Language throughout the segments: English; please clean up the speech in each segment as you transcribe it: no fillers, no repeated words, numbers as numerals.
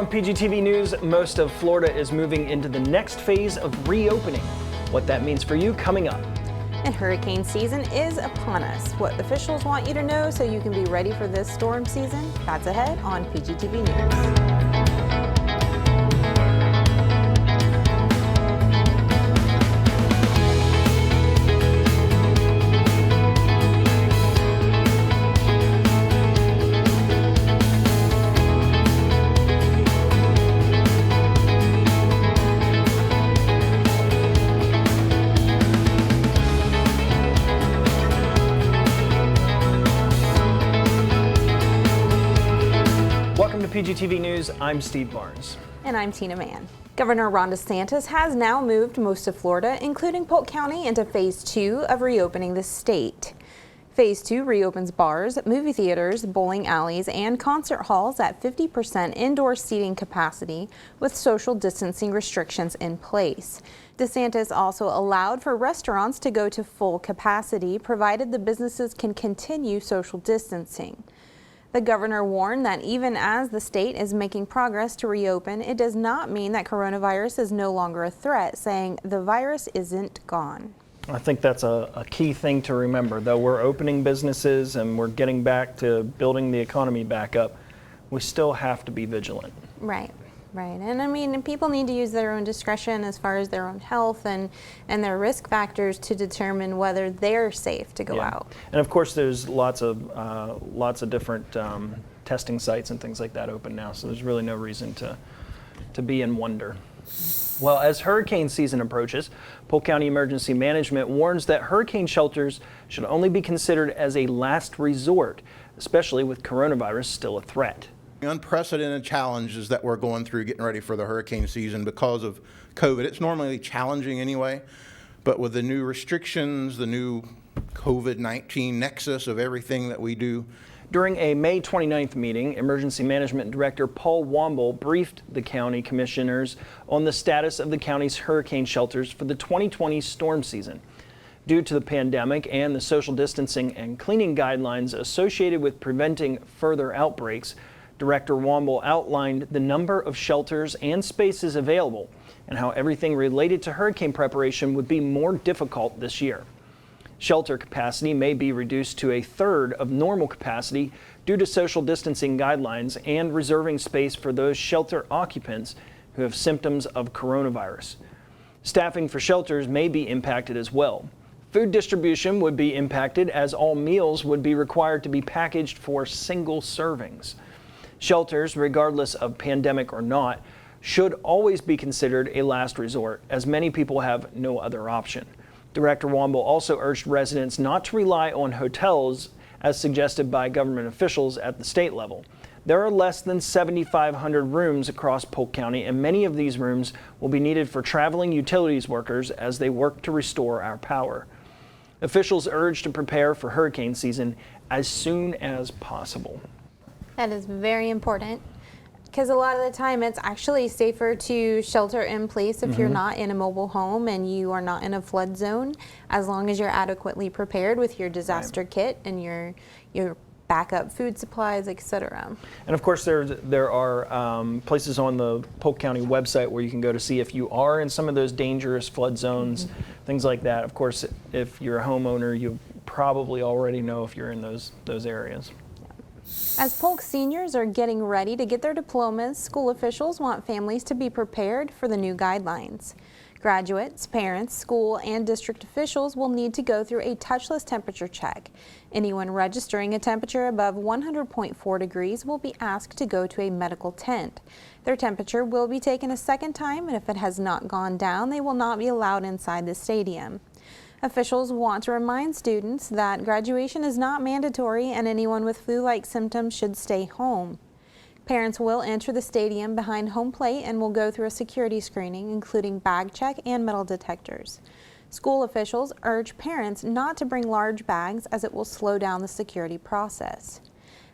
on PGTV News, most of Florida is moving into the next phase of reopening. What that means for you coming up. And hurricane season is upon us. What officials want you to know so you can be ready for this storm season, that's ahead on PGTV News. Welcome to PGTV News, I'm Steve Barnes. And I'm Tina Mann. Governor Ron DeSantis has now moved most of Florida, including Polk County, into Phase 2 of reopening the state. Phase 2 reopens bars, movie theaters, bowling alleys, and concert halls at 50% indoor seating capacity with social distancing restrictions in place. DeSantis also allowed for restaurants to go to full capacity, provided the businesses can continue social distancing. The governor warned that even as the state is making progress to reopen, it does not mean that coronavirus is no longer a threat, saying the virus isn't gone. I think that's a key thing to remember. Though we're opening businesses and we're getting back to building the economy back up, we still have to be vigilant. Right. And I mean, people need to use their own discretion as far as their own health and their risk factors to determine whether they're safe to go out. And of course, there's lots of different testing sites and things like that open now, so there's really no reason to be in wonder. Well, as hurricane season approaches, Polk County Emergency Management warns that hurricane shelters should only be considered as a last resort, especially with coronavirus still a threat. Unprecedented challenges that we're going through getting ready for the hurricane season because of COVID. It's normally challenging anyway, but with the new restrictions, the new COVID-19 nexus of everything that we do. During a May 29th meeting, Emergency Management Director Paul Womble briefed the county commissioners on the status of the county's hurricane shelters for the 2020 storm season. Due to the pandemic and the social distancing and cleaning guidelines associated with preventing further outbreaks, Director Womble outlined the number of shelters and spaces available and how everything related to hurricane preparation would be more difficult this year. Shelter capacity may be reduced to a third of normal capacity due to social distancing guidelines and reserving space for those shelter occupants who have symptoms of coronavirus. Staffing for shelters may be impacted as well. Food distribution would be impacted as all meals would be required to be packaged for single servings. Shelters, regardless of pandemic or not, should always be considered a last resort, as many people have no other option. Director Womble also urged residents not to rely on hotels, as suggested by government officials at the state level. There are less than 7,500 rooms across Polk County, and many of these rooms will be needed for traveling utilities workers as they work to restore our power. Officials urge to prepare for hurricane season as soon as possible. That is very important, because a lot of the time it's actually safer to shelter in place if you're not in a mobile home and you are not in a flood zone, as long as you're adequately prepared with your disaster kit and your backup food supplies, etc. And of course there are places on the Polk County website where you can go to see if you are in some of those dangerous flood zones, things like that. Of course, if you're a homeowner, you probably already know if you're in those areas. As Polk seniors are getting ready to get their diplomas, school officials want families to be prepared for the new guidelines. Graduates, parents, school, and district officials will need to go through a touchless temperature check. Anyone registering a temperature above 100.4 degrees will be asked to go to a medical tent. Their temperature will be taken a second time, and if it has not gone down, they will not be allowed inside the stadium. Officials want to remind students that graduation is not mandatory and anyone with flu-like symptoms should stay home. Parents will enter the stadium behind home plate and will go through a security screening, including bag check and metal detectors. School officials urge parents not to bring large bags as it will slow down the security process.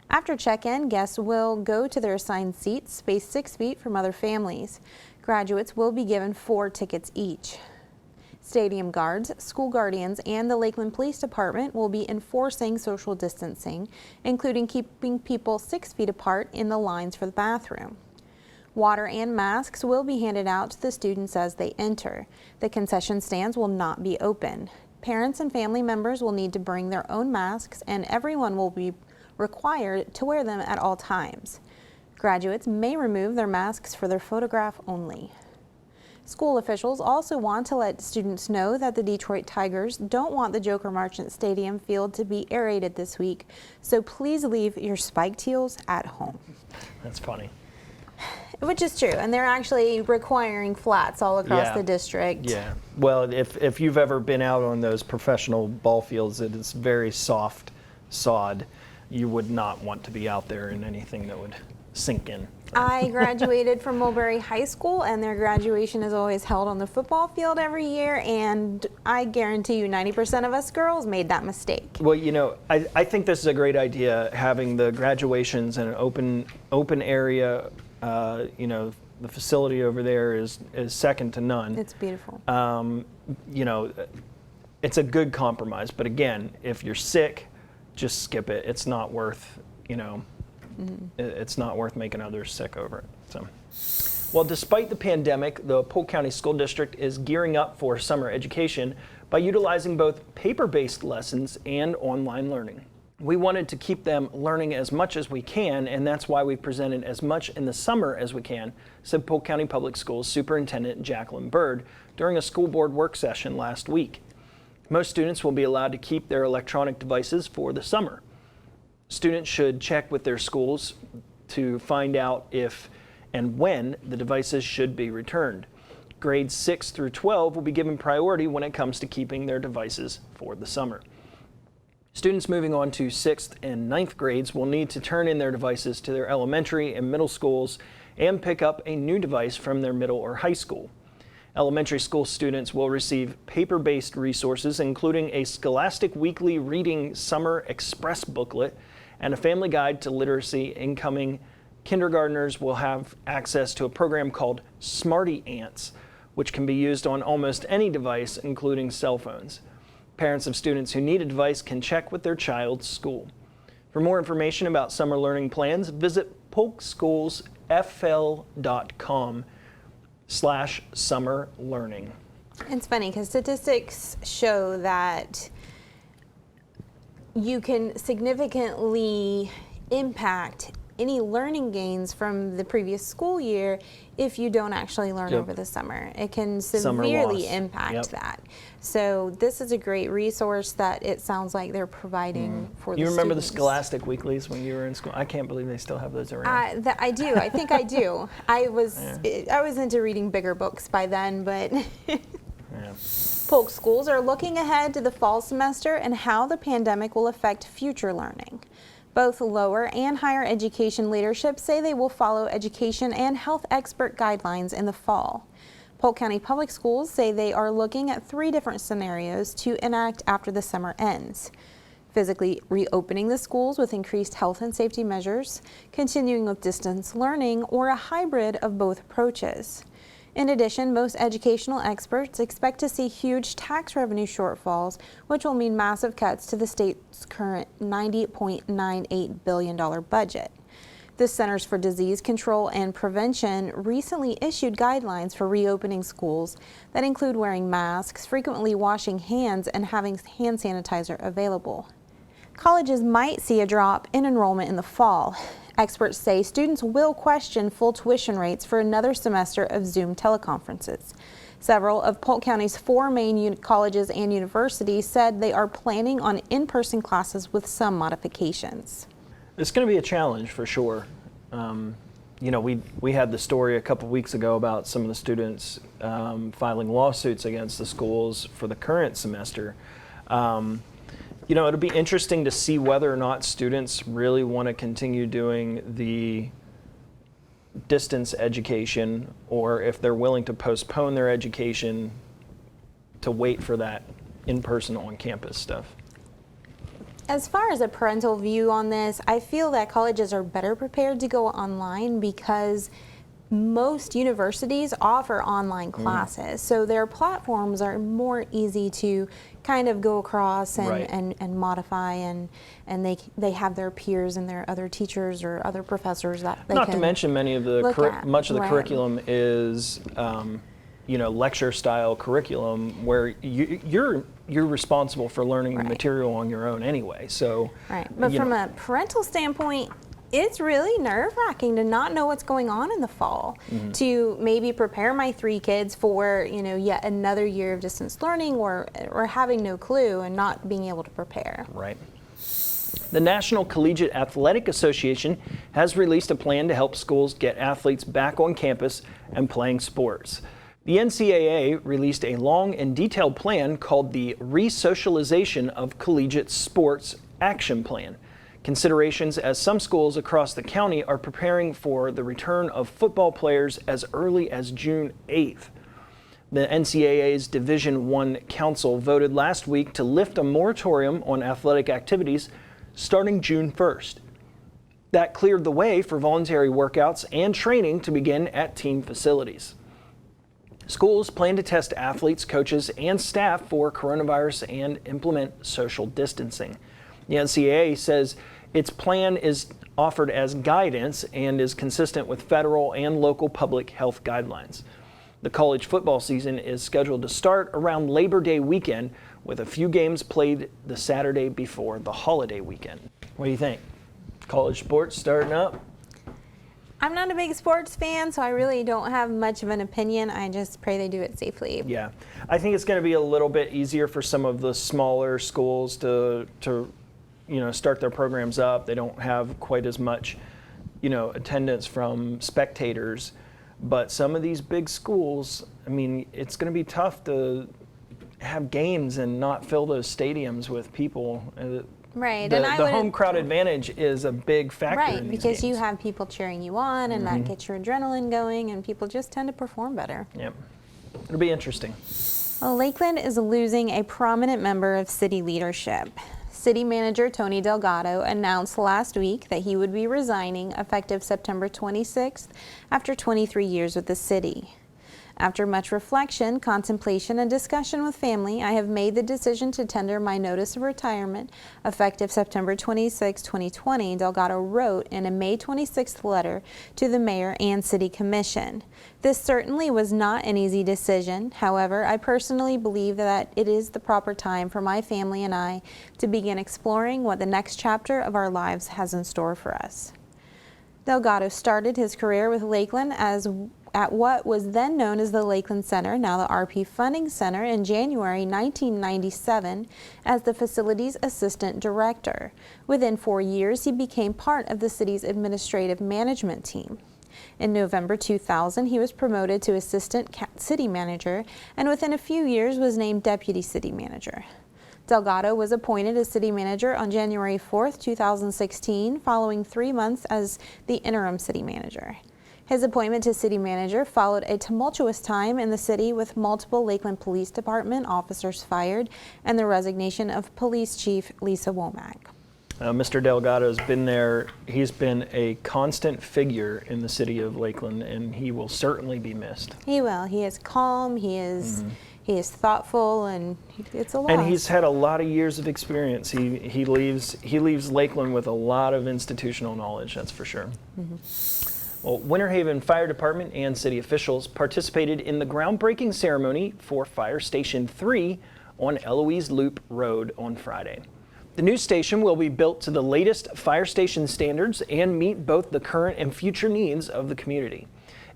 After check-in, guests will go to their assigned seats, spaced 6 feet from other families. Graduates will be given 4 tickets each. Stadium guards, school guardians, and the Lakeland Police Department will be enforcing social distancing, including keeping people 6 feet apart in the lines for the bathroom. Water and masks will be handed out to the students as they enter. The concession stands will not be open. Parents and family members will need to bring their own masks, and everyone will be required to wear them at all times. Graduates may remove their masks for their photograph only. School officials also want to let students know that the Detroit Tigers don't want the Joker Marchant Stadium field to be aerated this week, so please leave your spiked heels at home. That's funny. Which is true, and they're actually requiring flats all across the district. Yeah. Well, if you've ever been out on those professional ball fields, it is very soft sod. You would not want to be out there in anything that would sink in. I graduated from Mulberry High School, and their graduation is always held on the football field every year, and I guarantee you 90% of us girls made that mistake. Well, you know, I think this is a great idea, having the graduations in an open area. You know, the facility over there is second to none. It's beautiful. You know, it's a good compromise, but again, if you're sick, just skip it. It's not worth, you know, it's not worth making others sick over it. So, well, despite the pandemic, the Polk County School District is gearing up for summer education by utilizing both paper-based lessons and online learning. We wanted to keep them learning as much as we can, and that's why we presented as much in the summer as we can, said Polk County Public Schools Superintendent Jacqueline Bird during a school board work session last week. Most students will be allowed to keep their electronic devices for the summer. Students should check with their schools to find out if and when the devices should be returned. Grades 6 through 12 will be given priority when it comes to keeping their devices for the summer. Students moving on to 6th and 9th grades will need to turn in their devices to their elementary and middle schools and pick up a new device from their middle or high school. Elementary school students will receive paper-based resources, including a Scholastic Weekly Reading Summer Express booklet and a family guide to literacy. Incoming kindergartners will have access to a program called Smarty Ants, which can be used on almost any device, including cell phones. Parents of students who need a device can check with their child's school. For more information about summer learning plans, visit polkschoolsfl.com/summer learning. It's funny because statistics show that you can significantly impact any learning gains from the previous school year if you don't actually learn over the summer. It can severely impact that. So this is a great resource that it sounds like they're providing for the students. You remember the Scholastic Weeklies when you were in school? I can't believe they still have those around. I do. I think I do. I was into reading bigger books by then, but Polk schools are looking ahead to the fall semester and how the pandemic will affect future learning. Both lower and higher education leadership say they will follow education and health expert guidelines in the fall. Polk County Public Schools say they are looking at 3 different scenarios to enact after the summer ends. Physically reopening the schools with increased health and safety measures, continuing with distance learning, or a hybrid of both approaches. In addition, most educational experts expect to see huge tax revenue shortfalls, which will mean massive cuts to the state's current $90.98 billion budget. The Centers for Disease Control and Prevention recently issued guidelines for reopening schools that include wearing masks, frequently washing hands, and having hand sanitizer available. Colleges might see a drop in enrollment in the fall. Experts say students will question full tuition rates for another semester of Zoom teleconferences. Several of Polk County's 4 main colleges and universities said they are planning on in-person classes with some modifications. It's going to be a challenge for sure. You know, we had the story a couple weeks ago about some of the students filing lawsuits against the schools for the current semester. You know, it'll be interesting to see whether or not students really want to continue doing the distance education, or if they're willing to postpone their education to wait for that in-person on-campus stuff. As far as a parental view on this, I feel that colleges are better prepared to go online because most universities offer online classes, so their platforms are more easy to kind of go across and, Right. and modify, and they have their peers and their other teachers or other professors that they Not can to mention many of the look at. much of the Right. curriculum is lecture style curriculum where you're responsible for learning the Right. material on your own anyway. So Right, but you from know, a parental standpoint, it's really nerve-wracking to not know what's going on in the fall, to maybe prepare my 3 kids for, yet another year of distance learning, or having no clue and not being able to prepare. right. The National Collegiate Athletic Association has released a plan to help schools get athletes back on campus and playing sports. The NCAA released a long and detailed plan called the Resocialization of Collegiate Sports Action Plan. Considerations as some schools across the county are preparing for the return of football players as early as June 8th. The NCAA's Division I Council voted last week to lift a moratorium on athletic activities starting June 1st. That cleared the way for voluntary workouts and training to begin at team facilities. Schools plan to test athletes, coaches, and staff for coronavirus and implement social distancing. The NCAA says its plan is offered as guidance and is consistent with federal and local public health guidelines. The college football season is scheduled to start around Labor Day weekend, with a few games played the Saturday before the holiday weekend. What do you think? College sports starting up? I'm not a big sports fan, so I really don't have much of an opinion. I just pray they do it safely. Yeah, I think it's going to be a little bit easier for some of the smaller schools to start their programs up. They don't have quite as much, attendance from spectators. But some of these big schools, I mean, it's going to be tough to have games and not fill those stadiums with people. Right, The and I the would home crowd advantage is a big factor right, in these because you games. have people cheering you on, and that gets your adrenaline going, and people just tend to perform better. Yep, it'll be interesting. Well, Lakeland is losing a prominent member of city leadership. City Manager Tony Delgado announced last week that he would be resigning effective September 26th after 23 years with the city. After much reflection, contemplation, and discussion with family, I have made the decision to tender my notice of retirement effective September 26, 2020, Delgado wrote in a May 26th letter to the mayor and city commission. This certainly was not an easy decision. However, I personally believe that it is the proper time for my family and I to begin exploring what the next chapter of our lives has in store for us. Delgado started his career with Lakeland at what was then known as the Lakeland Center, now the RP Funding Center, in January 1997 as the facilities assistant director. Within 4 years, he became part of the city's administrative management team. In November 2000, he was promoted to assistant city manager, and within a few years was named deputy city manager. Delgado was appointed as city manager on January 4, 2016, following 3 months as the interim city manager. His appointment to city manager followed a tumultuous time in the city with multiple Lakeland Police Department officers fired and the resignation of Police Chief Lisa Womack. Mr. Delgado's been there. He's been a constant figure in the city of Lakeland, and he will certainly be missed. He will. He is calm. He is thoughtful, and it's a loss. And he's had a lot of years of experience. He leaves Lakeland with a lot of institutional knowledge, that's for sure. Well, Winter Haven Fire Department and city officials participated in the groundbreaking ceremony for Fire Station 3 on Eloise Loop Road on Friday. The new station will be built to the latest fire station standards and meet both the current and future needs of the community.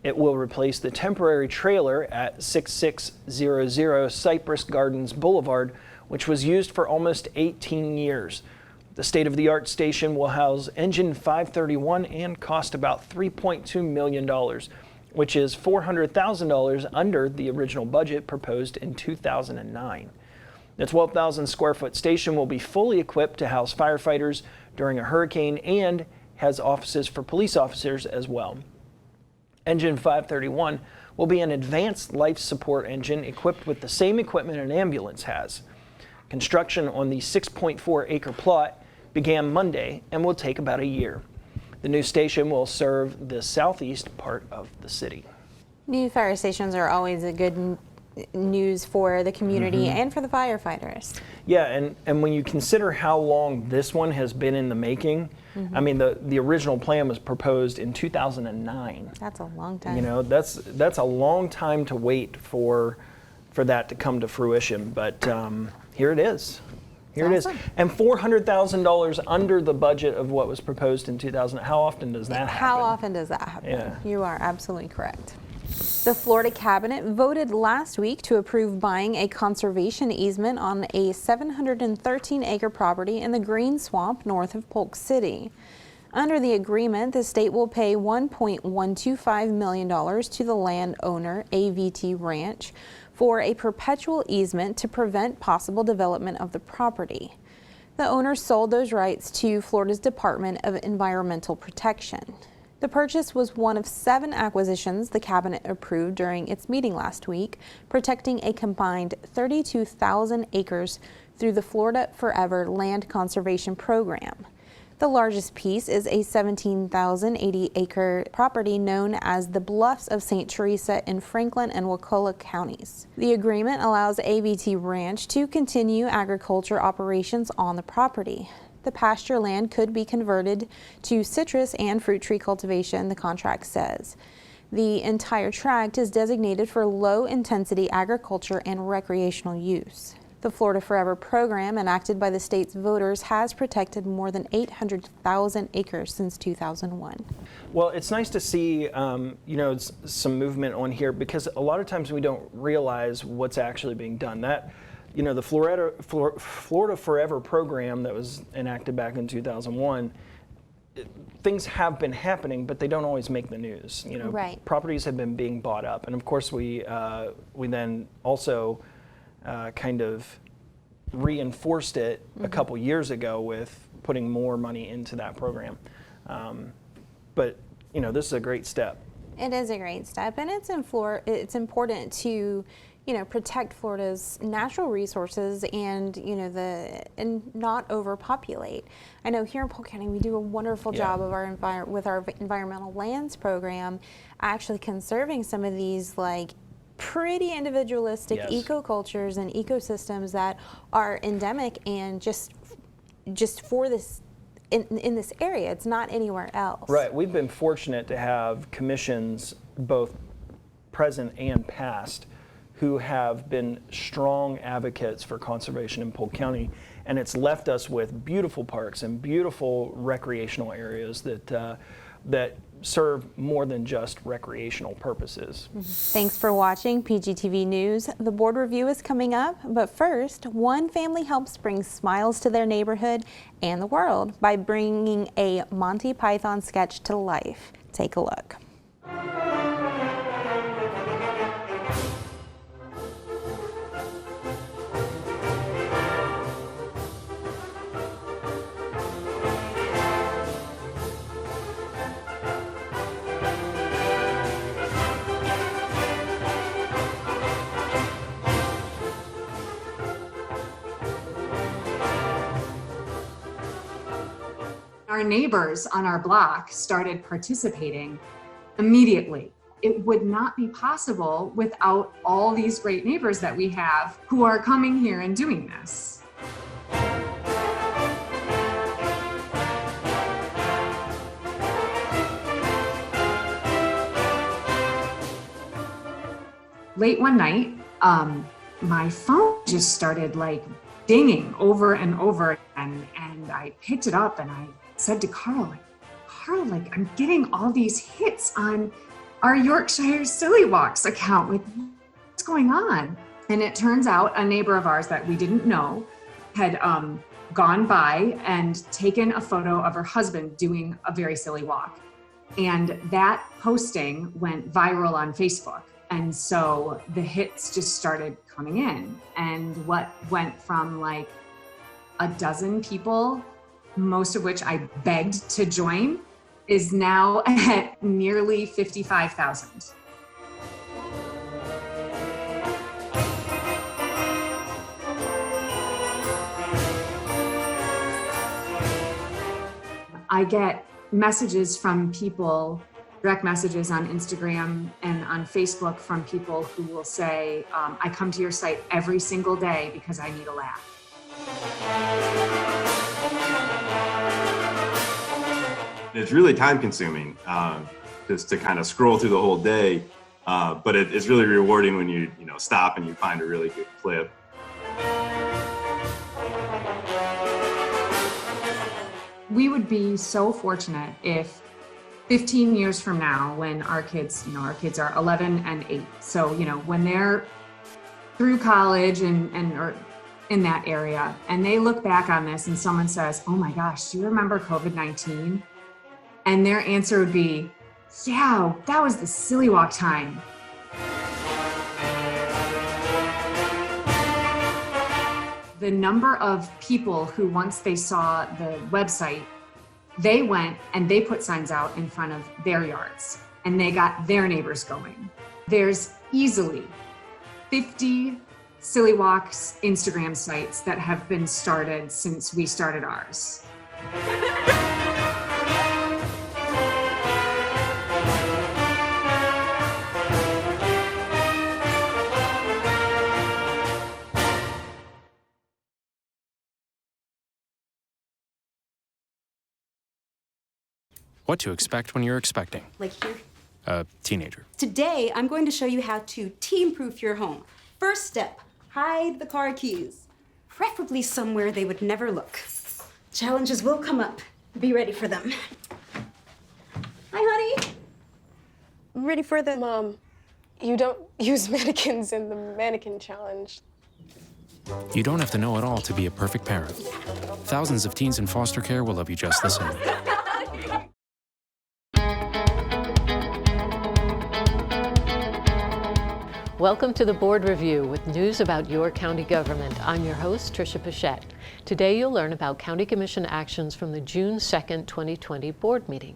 It will replace the temporary trailer at 6600 Cypress Gardens Boulevard, which was used for almost 18 years. The state-of-the-art station will house engine 531 and cost about $3.2 million, which is $400,000 under the original budget proposed in 2009. The 12,000 square foot station will be fully equipped to house firefighters during a hurricane and has offices for police officers as well. Engine 531 will be an advanced life support engine equipped with the same equipment an ambulance has. Construction on the 6.4 acre plot began Monday and will take about a year. The new station will serve the southeast part of the city. New fire stations are always a good news for the community and for the firefighters. Yeah, and when you consider how long this one has been in the making, I mean, the original plan was proposed in 2009. That's a long time. You know, that's a long time to wait for that to come to fruition, but here it is. Here it is. Awesome. And $400,000 under the budget of what was proposed in 2000. How often does that happen? How often does that happen? Yeah. You are absolutely correct. The Florida Cabinet voted last week to approve buying a conservation easement on a 713-acre property in the Green Swamp north of Polk City. Under the agreement, the state will pay $1.125 million to the landowner, AVT Ranch, for a perpetual easement to prevent possible development of the property. The owner sold those rights to Florida's Department of Environmental Protection. The purchase was one of 7 acquisitions the Cabinet approved during its meeting last week, protecting a combined 32,000 acres through the Florida Forever Land Conservation Program. The largest piece is a 17,080-acre property known as the Bluffs of St. Teresa in Franklin and Wakulla counties. The agreement allows AVT Ranch to continue agriculture operations on the property. The pasture land could be converted to citrus and fruit tree cultivation, the contract says. The entire tract is designated for low-intensity agriculture and recreational use. The Florida Forever program, enacted by the state's voters, has protected more than 800,000 acres since 2001. Well, it's nice to see, some movement on here, because a lot of times we don't realize what's actually being done. The Florida Forever program that was enacted back in 2001, things have been happening, but they don't always make the news. Right. Properties have been being bought up, and of course we then also kind of reinforced it a couple years ago with putting more money into that program. But this is a great step. It is a great step, and it's important to protect Florida's natural resources and and not overpopulate. I know here in Polk County we do a wonderful job of with our environmental lands program, actually conserving some of these pretty individualistic ecocultures and ecosystems that are endemic and just for this in this area. It's not anywhere else. Right. We've been fortunate to have commissions, both present and past, who have been strong advocates for conservation in Polk County, and it's left us with beautiful parks and beautiful recreational areas that serve more than just recreational purposes. Thanks for watching PGTV News. The board review is coming up, but first, one family helps bring smiles to their neighborhood and the world by bringing a Monty Python sketch to life. Take a look. Our neighbors on our block started participating immediately. It would not be possible without all these great neighbors that we have who are coming here and doing this. Late one night, my phone just started dinging over and over, and I picked it up and I said to Carl, I'm getting all these hits on our Yorkshire Silly Walks account. What's going on? And it turns out a neighbor of ours that we didn't know had gone by and taken a photo of her husband doing a very silly walk. And that posting went viral on Facebook. And so the hits just started coming in. And what went from a dozen people, most of which I begged to join, is now at nearly 55,000. I get messages from people, direct messages on Instagram and on Facebook from people who will say, I come to your site every single day because I need a laugh. It's really time consuming just to kind of scroll through the whole day, but it's really rewarding when you stop and you find a really good clip. We would be so fortunate if 15 years from now, when our kids are 11 and 8. So, when they're through college and or in that area, and they look back on this and someone says, oh my gosh, do you remember COVID-19? And their answer would be, yeah, that was the silly walk time. The number of people who, once they saw the website, they went and they put signs out in front of their yards and they got their neighbors going. There's easily 50 Silly Walks Instagram sites that have been started since we started ours. What to expect when you're expecting. Like here? A teenager. Today, I'm going to show you how to teen-proof your home. First step, hide the car keys. Preferably somewhere they would never look. Challenges will come up. Be ready for them. Hi, honey. Ready for the... Mom, you don't use mannequins in the mannequin challenge. You don't have to know it all to be a perfect parent. Thousands of teens in foster care will love you just the same. Welcome to the Board Review with news about your county government. I'm your host, Tricia Pichette. Today you'll learn about County Commission actions from the June 2nd, 2020 board meeting.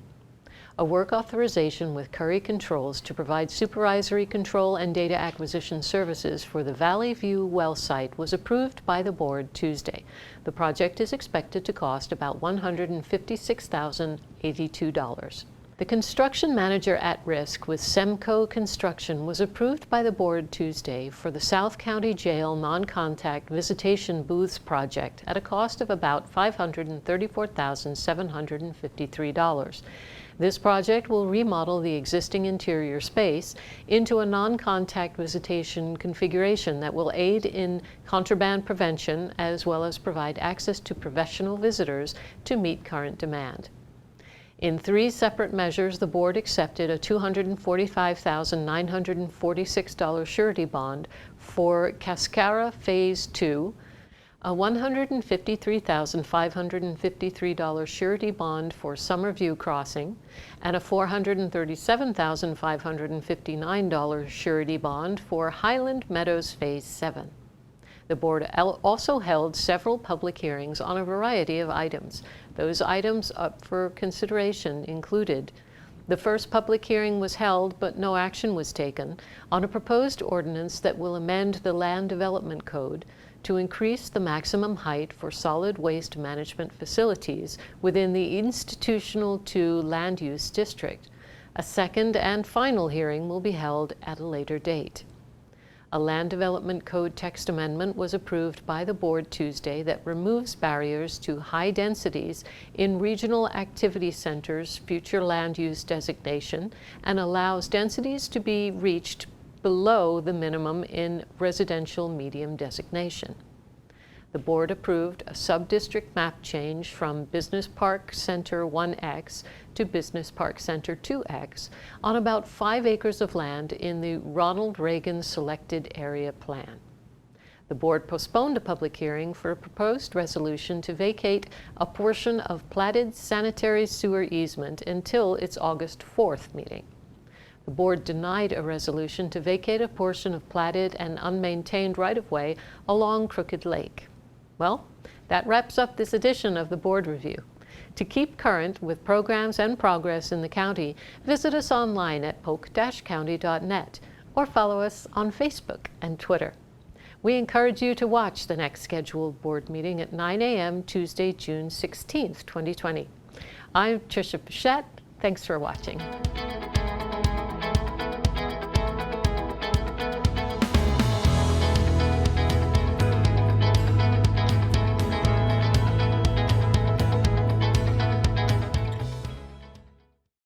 A work authorization with Curry Controls to provide supervisory control and data acquisition services for the Valley View well site was approved by the board Tuesday. The project is expected to cost about $156,082. The construction manager at risk with Semco Construction was approved by the board Tuesday for the South County Jail non-contact visitation booths project at a cost of about $534,753. This project will remodel the existing interior space into a non-contact visitation configuration that will aid in contraband prevention as well as provide access to professional visitors to meet current demand. In 3 separate measures, the board accepted a $245,946 surety bond for Cascara Phase 2, a $153,553 surety bond for Summerview Crossing, and a $437,559 surety bond for Highland Meadows Phase 7. The board also held several public hearings on a variety of items. Those items up for consideration included: the first public hearing was held, but no action was taken, on a proposed ordinance that will amend the Land Development Code to increase the maximum height for solid waste management facilities within the Institutional 2 Land Use District. A second and final hearing will be held at a later date. A Land Development Code text amendment was approved by the board Tuesday that removes barriers to high densities in regional activity centers' future land use designation and allows densities to be reached below the minimum in residential medium designation. The board approved a sub-district map change from Business Park Center 1X to Business Park Center 2X on about 5 acres of land in the Ronald Reagan Selected Area Plan. The board postponed a public hearing for a proposed resolution to vacate a portion of platted sanitary sewer easement until its August 4th meeting. The board denied a resolution to vacate a portion of platted and unmaintained right-of-way along Crooked Lake. Well, that wraps up this edition of the Board Review. To keep current with programs and progress in the county, visit us online at polk-county.net or follow us on Facebook and Twitter. We encourage you to watch the next scheduled board meeting at 9 a.m. Tuesday, June 16th, 2020. I'm Tricia Pichette. Thanks for watching.